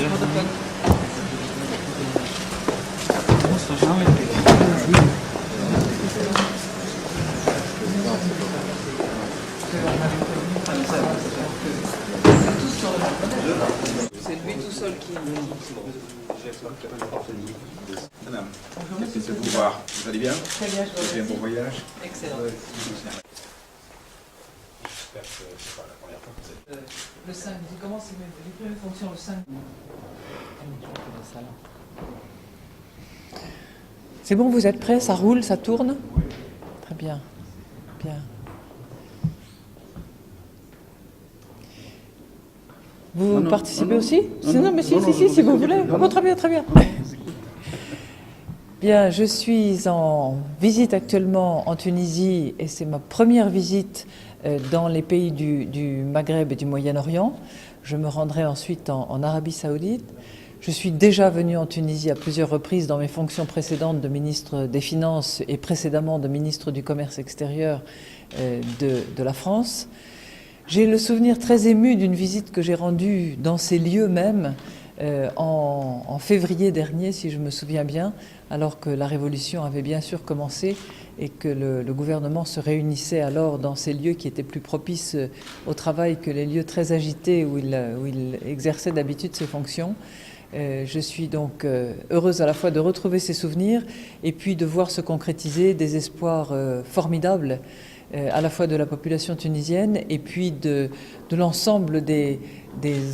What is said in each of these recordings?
protocole. C'est lui tout seul qui... Madame, qu'est-ce que c'est vous voir? Vous allez bien? Très bien, je vous Vous avez un bon remercie. voyage? Excellent. J'espère que c'est pas la première fois que vous êtes. Le 5, j'ai commencé les premières fonctions le 5. C'est bon, vous êtes prêts? Ça roule, ça tourne? Très bien. Bien. Vous participez aussi? Non, mais si vous voulez. Ah bon, très bien, très bien. Bien, je suis en visite actuellement en Tunisie et c'est ma première visite dans les pays du Maghreb et du Moyen-Orient. Je me rendrai ensuite en Arabie Saoudite. Je suis déjà venue en Tunisie à plusieurs reprises dans mes fonctions précédentes de ministre des Finances et précédemment de ministre du Commerce extérieur de la France. J'ai le souvenir très ému d'une visite que j'ai rendue dans ces lieux même en février dernier, si je me souviens bien, alors que la Révolution avait bien sûr commencé et que le gouvernement se réunissait alors dans ces lieux qui étaient plus propices au travail que les lieux très agités où il exerçait d'habitude ses fonctions. Je suis donc heureuse à la fois de retrouver ces souvenirs et puis de voir se concrétiser des espoirs formidables à la fois de la population tunisienne et puis de l'ensemble des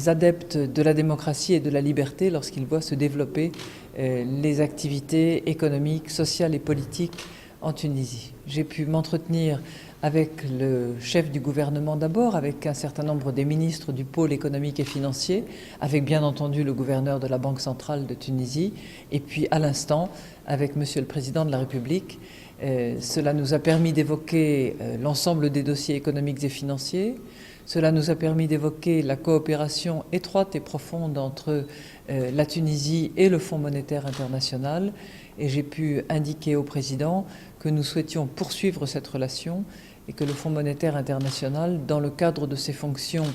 adeptes de la démocratie et de la liberté lorsqu'ils voient se développer les activités économiques, sociales et politiques en Tunisie. J'ai pu m'entretenir avec le chef du gouvernement d'abord, avec un certain nombre des ministres du pôle économique et financier, avec bien entendu le gouverneur de la Banque centrale de Tunisie, et puis à l'instant avec Monsieur le Président de la République. Cela nous a permis d'évoquer l'ensemble des dossiers économiques et financiers. Cela nous a permis d'évoquer la coopération étroite et profonde entre la Tunisie et le Fonds monétaire international. Et j'ai pu indiquer au Président que nous souhaitions poursuivre cette relation et que le Fonds monétaire international, dans le cadre de ses fonctions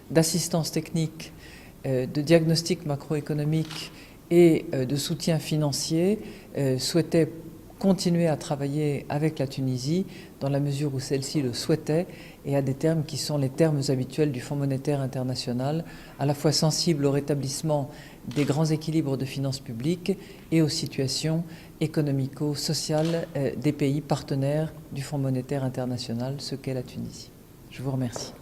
d'assistance technique, de diagnostic macroéconomique et de soutien financier, souhaitait continuer à travailler avec la Tunisie dans la mesure où celle-ci le souhaitait et à des termes qui sont les termes habituels du Fonds monétaire international, à la fois sensible au rétablissement des grands équilibres de finances publiques et aux situations économico-sociales des pays partenaires du Fonds monétaire international, ce qu'est la Tunisie. Je vous remercie.